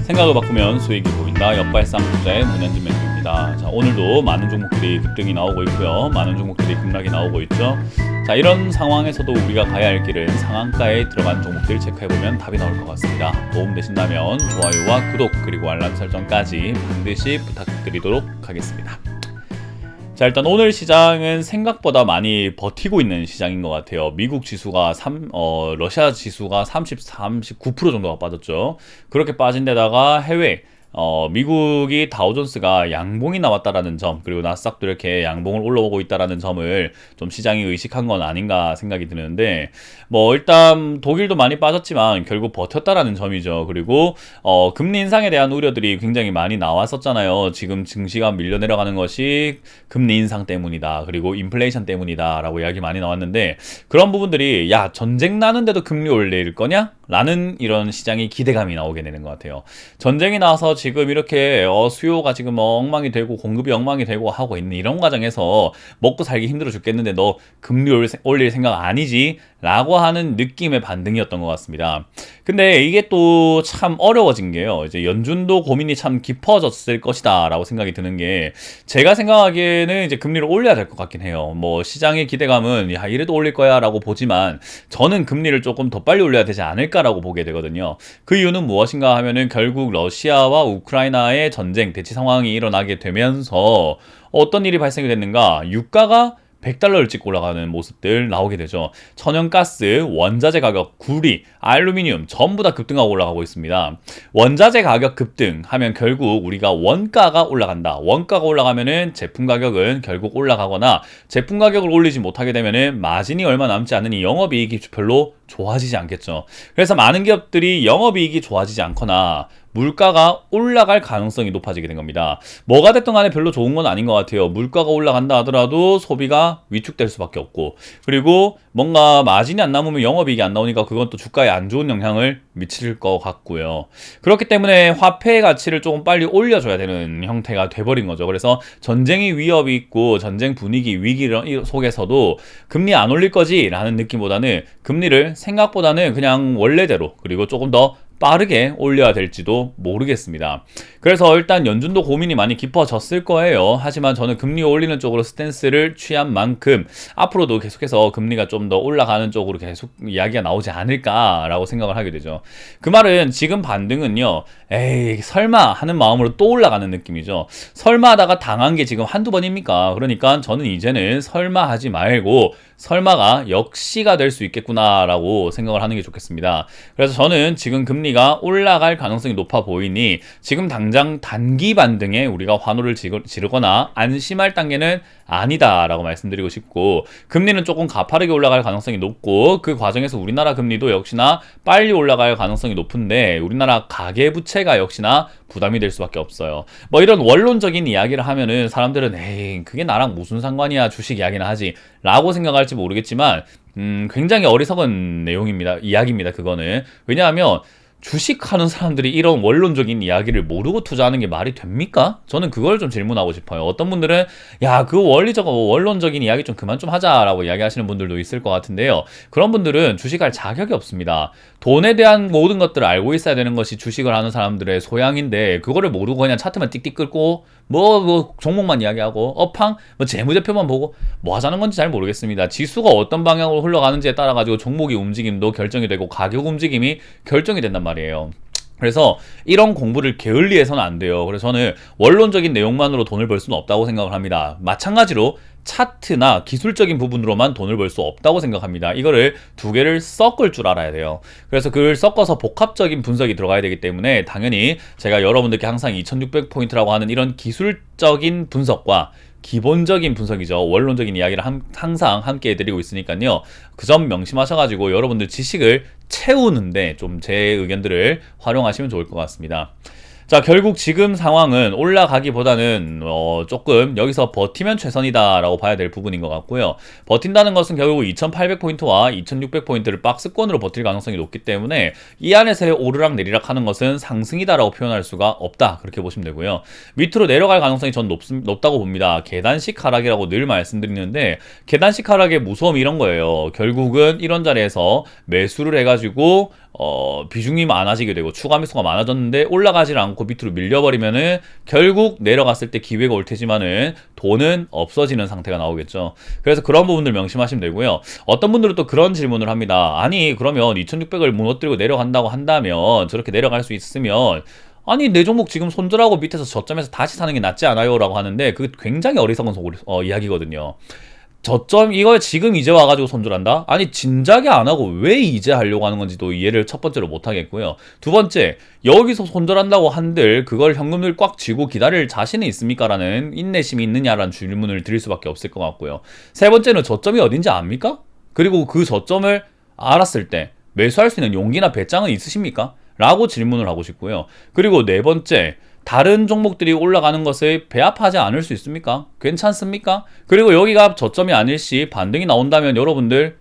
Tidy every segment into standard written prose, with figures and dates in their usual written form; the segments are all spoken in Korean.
생각을 바꾸면 수익이 보인다. 역발상 투자의 문현진 멘토입니다. 자, 오늘도 많은 종목들이 급등이 나오고 있고요. 많은 종목들이 급락이 나오고 있죠. 자, 이런 상황에서도 우리가 가야 할 길은 상한가에 들어간 종목들 체크해보면 답이 나올 것 같습니다. 도움되신다면 좋아요와 구독 그리고 알람 설정까지 반드시 부탁드리도록 하겠습니다. 자, 일단 오늘 시장은 생각보다 많이 버티고 있는 시장인 것 같아요. 미국 지수가 러시아 지수가 39% 정도가 빠졌죠. 그렇게 빠진 데다가 해외 미국이 다우존스가 양봉이 나왔다라는 점, 그리고 나스닥도 이렇게 양봉을 올라오고 있다라는 점을 좀 시장이 의식한 건 아닌가 생각이 드는데, 일단 독일도 많이 빠졌지만 결국 버텼다라는 점이죠. 그리고 금리 인상에 대한 우려들이 굉장히 많이 나왔었잖아요. 지금 증시가 밀려 내려가는 것이 금리 인상 때문이다, 그리고 인플레이션 때문이다 라고 이야기 많이 나왔는데, 그런 부분들이 야, 전쟁 나는데도 금리 올릴 거냐? 라는 이런 시장의 기대감이 나오게 되는 것 같아요. 전쟁이 나서 지금 이렇게 수요가 지금 엉망이 되고 공급이 엉망이 되고 하고 있는 이런 과정에서 먹고 살기 힘들어 죽겠는데 너 금리 올릴 생각 아니지? 라고 하는 느낌의 반등이었던 것 같습니다. 근데 이게 또 참 어려워진 게요. 이제 연준도 고민이 참 깊어졌을 것이다 라고 생각이 드는 게, 제가 생각하기에는 이제 금리를 올려야 될 것 같긴 해요. 시장의 기대감은 야, 이래도 올릴 거야 라고 보지만 저는 금리를 조금 더 빨리 올려야 되지 않을까라고 보게 되거든요. 그 이유는 무엇인가 하면은 결국 러시아와 우크라이나의 전쟁 대치 상황이 일어나게 되면서 어떤 일이 발생이 됐는가? 유가가 $100를 찍고 올라가는 모습들 나오게 되죠. 천연가스, 원자재 가격, 구리, 알루미늄 전부 다 급등하고 올라가고 있습니다. 원자재 가격 급등 하면 결국 우리가 원가가 올라간다. 원가가 올라가면은 제품 가격은 결국 올라가거나, 제품 가격을 올리지 못하게 되면은 마진이 얼마 남지 않으니 영업이익이 별로 좋아지지 않겠죠. 그래서 많은 기업들이 영업이익이 좋아지지 않거나 물가가 올라갈 가능성이 높아지게 된 겁니다. 뭐가 됐든 간에 별로 좋은 건 아닌 것 같아요. 물가가 올라간다 하더라도 소비가 위축될 수밖에 없고, 그리고 뭔가 마진이 안 남으면 영업이익이 안 나오니까 그건 또 주가에 안 좋은 영향을 미칠 것 같고요. 그렇기 때문에 화폐의 가치를 조금 빨리 올려줘야 되는 형태가 돼버린 거죠. 그래서 전쟁의 위협이 있고 전쟁 분위기 위기 속에서도 금리 안 올릴 거지 라는 느낌보다는 금리를 생각보다는 그냥 원래대로, 그리고 조금 더 빠르게 올려야 될지도 모르겠습니다. 그래서 일단 연준도 고민이 많이 깊어졌을 거예요. 하지만 저는 금리 올리는 쪽으로 스탠스를 취한 만큼 앞으로도 계속해서 금리가 좀 더 올라가는 쪽으로 계속 이야기가 나오지 않을까라고 생각을 하게 되죠. 그 말은 지금 반등은요, 에이 설마 하는 마음으로 또 올라가는 느낌이죠. 설마 하다가 당한 게 지금 한두 번입니까? 그러니까 저는 이제는 설마 하지 말고 설마가 역시가 될 수 있겠구나라고 생각을 하는 게 좋겠습니다. 그래서 저는 지금 금리가 올라갈 가능성이 높아 보이니 지금 당장 단기 반등에 우리가 환호를 지르거나 안심할 단계는 아니다라고 말씀드리고 싶고, 금리는 조금 가파르게 올라갈 가능성이 높고, 그 과정에서 우리나라 금리도 역시나 빨리 올라갈 가능성이 높은데 우리나라 가계부채가 역시나 부담이 될 수밖에 없어요. 이런 원론적인 이야기를 하면은 사람들은 에이 그게 나랑 무슨 상관이야, 주식 이야기나 하지 라고 생각할지 모르겠지만 굉장히 어리석은 내용입니다. 이야기입니다. 그거는. 왜냐하면 주식하는 사람들이 이런 원론적인 이야기를 모르고 투자하는 게 말이 됩니까? 저는 그걸 좀 질문하고 싶어요. 어떤 분들은 야, 그 원론적인 이야기 좀 그만 좀 하자라고 이야기하시는 분들도 있을 것 같은데요. 그런 분들은 주식할 자격이 없습니다. 돈에 대한 모든 것들을 알고 있어야 되는 것이 주식을 하는 사람들의 소양인데, 그거를 모르고 그냥 차트만 띡띡 끌고 종목만 이야기하고 업황 재무제표만 보고 뭐 하자는 건지 잘 모르겠습니다. 지수가 어떤 방향으로 흘러가는지에 따라 가지고 종목의 움직임도 결정이 되고 가격 움직임이 결정이 된단 말이에요. 그래서 이런 공부를 게을리해서는 안 돼요. 그래서 저는 원론적인 내용만으로 돈을 벌 수는 없다고 생각을 합니다. 마찬가지로 차트나 기술적인 부분으로만 돈을 벌 수 없다고 생각합니다. 이거를 두 개를 섞을 줄 알아야 돼요. 그래서 그걸 섞어서 복합적인 분석이 들어가야 되기 때문에 당연히 제가 여러분들께 항상 2600포인트라고 하는 이런 기술적인 분석과 기본적인 분석이죠. 원론적인 이야기를 항상 함께 해드리고 있으니까요. 그 점 명심하셔가지고 여러분들 지식을 채우는데 좀 제 의견들을 활용하시면 좋을 것 같습니다. 자, 결국 지금 상황은 올라가기보다는 조금 여기서 버티면 최선이다 라고 봐야 될 부분인 것 같고요. 버틴다는 것은 결국 2800포인트와 2600포인트를 박스권으로 버틸 가능성이 높기 때문에 이 안에서의 오르락 내리락 하는 것은 상승이다 라고 표현할 수가 없다, 그렇게 보시면 되고요. 밑으로 내려갈 가능성이 전 높다고 봅니다. 계단식 하락이라고 늘 말씀드리는데, 계단식 하락의 무서움이 이런 거예요. 결국은 이런 자리에서 매수를 해가지고 비중이 많아지게 되고 추가 매수가 많아졌는데 올라가지 않고 밑으로 밀려버리면은 결국 내려갔을 때 기회가 올 테지만은 돈은 없어지는 상태가 나오겠죠. 그래서 그런 부분들 명심하시면 되고요. 어떤 분들은 또 그런 질문을 합니다. 아니 그러면 2600을 무너뜨리고 내려간다고 한다면 저렇게 내려갈 수 있으면 아니 내 종목 지금 손절하고 밑에서 저점에서 다시 사는 게 낫지 않아요? 라고 하는데 그게 굉장히 어리석은 이야기거든요. 저점 이걸 지금 이제 와가지고 손절한다? 아니 진작에 안 하고 왜 이제 하려고 하는 건지도 이해를 첫 번째로 못 하겠고요. 두 번째, 여기서 손절한다고 한들 그걸 현금을 꽉 쥐고 기다릴 자신이 있습니까? 라는 인내심이 있느냐라는 질문을 드릴 수밖에 없을 것 같고요. 세 번째는 저점이 어딘지 압니까? 그리고 그 저점을 알았을 때 매수할 수 있는 용기나 배짱은 있으십니까? 라고 질문을 하고 싶고요. 그리고 네 번째, 다른 종목들이 올라가는 것을 배합하지 않을 수 있습니까? 괜찮습니까? 그리고 여기가 저점이 아닐 시 반등이 나온다면 여러분들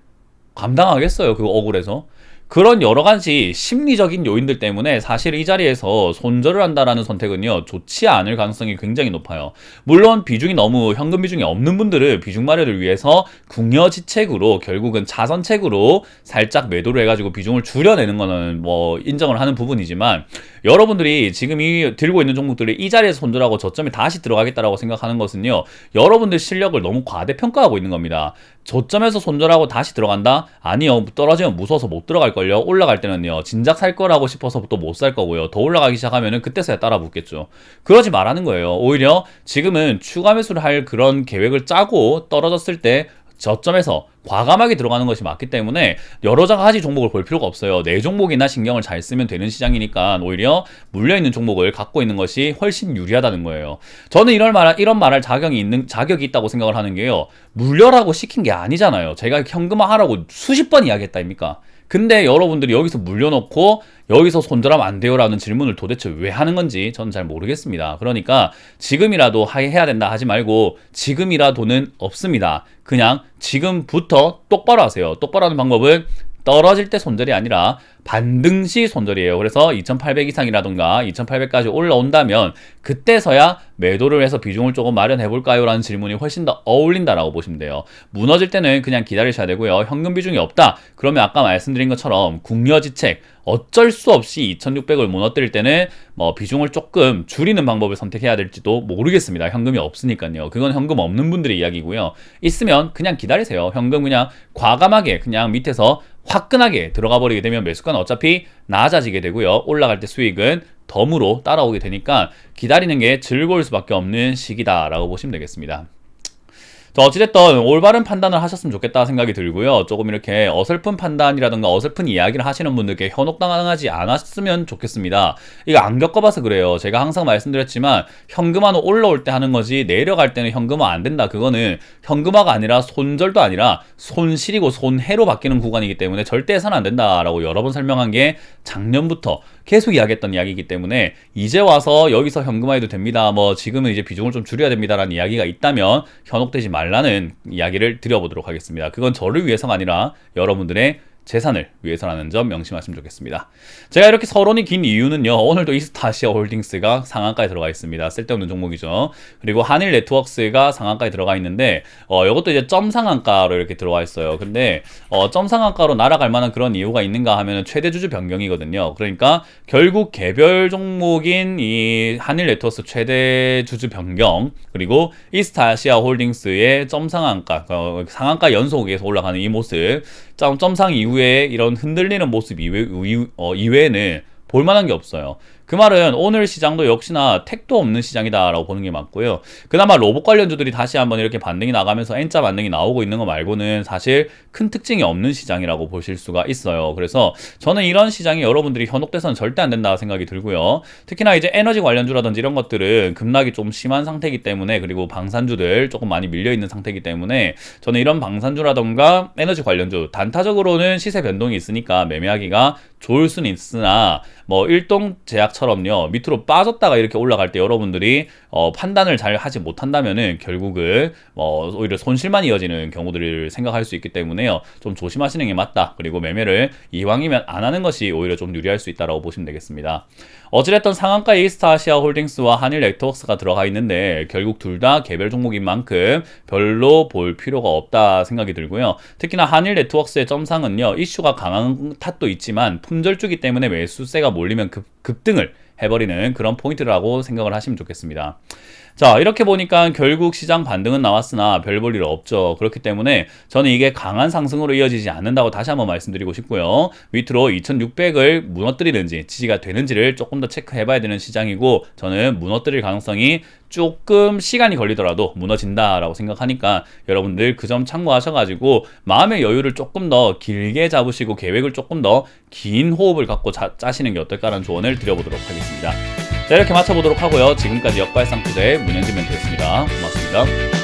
감당하겠어요? 그거 억울해서? 그런 여러 가지 심리적인 요인들 때문에 사실 이 자리에서 손절을 한다라는 선택은요, 좋지 않을 가능성이 굉장히 높아요. 물론 비중이 너무 현금 비중이 없는 분들은 비중 마련을 위해서 궁여지책으로 결국은 차선책으로 살짝 매도를 해가지고 비중을 줄여내는 거는 뭐 인정을 하는 부분이지만 여러분들이 지금 이 들고 있는 종목들이 이 자리에서 손절하고 저점에 다시 들어가겠다라고 생각하는 것은요, 여러분들 실력을 너무 과대평가하고 있는 겁니다. 저점에서 손절하고 다시 들어간다? 아니요. 떨어지면 무서워서 못 들어갈걸요. 올라갈 때는요, 진작 살 거라고 싶어서 또 못 살 거고요. 더 올라가기 시작하면은 그때서야 따라 붙겠죠. 그러지 말라는 거예요. 오히려 지금은 추가 매수를 할 그런 계획을 짜고 떨어졌을 때 저점에서 과감하게 들어가는 것이 맞기 때문에 여러 가지 종목을 볼 필요가 없어요. 내 종목이나 신경을 잘 쓰면 되는 시장이니까 오히려 물려있는 종목을 갖고 있는 것이 훨씬 유리하다는 거예요. 저는 이런 말할 자격이 있다고 생각을 하는 게요. 물려라고 시킨 게 아니잖아요. 제가 현금화 하라고 수십 번 이야기했다 입니까? 근데 여러분들이 여기서 물려놓고 여기서 손절하면 안 돼요 라는 질문을 도대체 왜 하는 건지 저는 잘 모르겠습니다. 그러니까 지금이라도 해야 된다 하지 말고 지금이라도는 없습니다. 그냥 지금부터 똑바로 하세요. 똑바로 하는 방법은 떨어질 때 손절이 아니라 반등 시 손절이에요. 그래서 2800 이상이라던가 2800까지 올라온다면 그때서야 매도를 해서 비중을 조금 마련해 볼까요? 라는 질문이 훨씬 더 어울린다라고 보시면 돼요. 무너질 때는 그냥 기다리셔야 되고요. 현금 비중이 없다. 그러면 아까 말씀드린 것처럼 궁여지책 어쩔 수 없이 2600을 무너뜨릴 때는 뭐 비중을 조금 줄이는 방법을 선택해야 될지도 모르겠습니다. 현금이 없으니까요. 그건 현금 없는 분들의 이야기고요. 있으면 그냥 기다리세요. 현금 그냥 과감하게 그냥 밑에서 화끈하게 들어가 버리게 되면 매수가는 어차피 낮아지게 되고요. 올라갈 때 수익은 덤으로 따라오게 되니까 기다리는 게 즐거울 수밖에 없는 시기다라고 보시면 되겠습니다. 어찌됐든 올바른 판단을 하셨으면 좋겠다 생각이 들고요. 조금 이렇게 어설픈 판단이라든가 어설픈 이야기를 하시는 분들께 현혹당하지 않았으면 좋겠습니다. 이거 안 겪어봐서 그래요. 제가 항상 말씀드렸지만 현금화는 올라올 때 하는 거지 내려갈 때는 현금화 안 된다. 그거는 현금화가 아니라 손절도 아니라 손실이고 손해로 바뀌는 구간이기 때문에 절대 해서는 안 된다라고 여러 번 설명한 게 작년부터 계속 이야기했던 이야기이기 때문에 이제 와서 여기서 현금화해도 됩니다. 뭐 지금은 이제 비중을 좀 줄여야 됩니다라는 이야기가 있다면 현혹되지 말라는 이야기를 드려보도록 하겠습니다. 그건 저를 위해서가 아니라 여러분들의 재산을 위해서라는 점 명심하시면 좋겠습니다. 제가 이렇게 서론이 긴 이유는요. 오늘도 이스타아시아 홀딩스가 상한가에 들어가 있습니다. 쓸데없는 종목이죠. 그리고 한일 네트워크스가 상한가에 들어가 있는데 이것도 이제 점 상한가로 이렇게 들어와 있어요. 근데 점 상한가로 날아갈 만한 그런 이유가 있는가 하면 최대 주주 변경이거든요. 그러니까 결국 개별 종목인 이 한일 네트워크스 최대 주주 변경 그리고 이스타아시아 홀딩스의 점 상한가 상한가 연속에서 올라가는 이 모습 점상 이후에 이런 흔들리는 모습 이외에는 볼만한 게 없어요. 그 말은 오늘 시장도 역시나 택도 없는 시장이다라고 보는 게 맞고요. 그나마 로봇 관련주들이 다시 한번 이렇게 반등이 나가면서 N자 반등이 나오고 있는 거 말고는 사실 큰 특징이 없는 시장이라고 보실 수가 있어요. 그래서 저는 이런 시장이 여러분들이 현혹돼서는 절대 안 된다 생각이 들고요. 특히나 이제 에너지 관련주라든지 이런 것들은 급락이 좀 심한 상태이기 때문에 그리고 방산주들 조금 많이 밀려있는 상태이기 때문에 저는 이런 방산주라던가 에너지 관련주 단타적으로는 시세 변동이 있으니까 매매하기가 좋을 수는 있으나 뭐 일동제약처럼요 밑으로 빠졌다가 이렇게 올라갈 때 여러분들이 판단을 잘 하지 못한다면은 결국은 오히려 손실만 이어지는 경우들을 생각할 수 있기 때문에요 좀 조심하시는 게 맞다. 그리고 매매를 이왕이면 안 하는 것이 오히려 좀 유리할 수 있다라고 보시면 되겠습니다. 어찌됐든 상한가에 이스타아시아 홀딩스와 한일 네트워크스가 들어가 있는데 결국 둘 다 개별 종목인 만큼 별로 볼 필요가 없다 생각이 들고요. 특히나 한일 네트워크스의 점상은요 이슈가 강한 탓도 있지만 품절주기 때문에 매수세가 몰리면 급등을 해버리는 그런 포인트라고 생각을 하시면 좋겠습니다. 자, 이렇게 보니까 결국 시장 반등은 나왔으나 별 볼 일 없죠. 그렇기 때문에 저는 이게 강한 상승으로 이어지지 않는다고 다시 한번 말씀드리고 싶고요. 밑으로 2600을 무너뜨리는지 지지가 되는지를 조금 더 체크해 봐야 되는 시장이고, 저는 무너뜨릴 가능성이 조금 시간이 걸리더라도 무너진다라고 생각하니까 여러분들 그 점 참고하셔가지고 마음의 여유를 조금 더 길게 잡으시고 계획을 조금 더 긴 호흡을 갖고 짜시는 게 어떨까라는 조언을 드려보도록 하겠습니다. 자, 이렇게 마쳐보도록 하고요. 지금까지 역발상 투자의 문현진 멘토였습니다. 고맙습니다.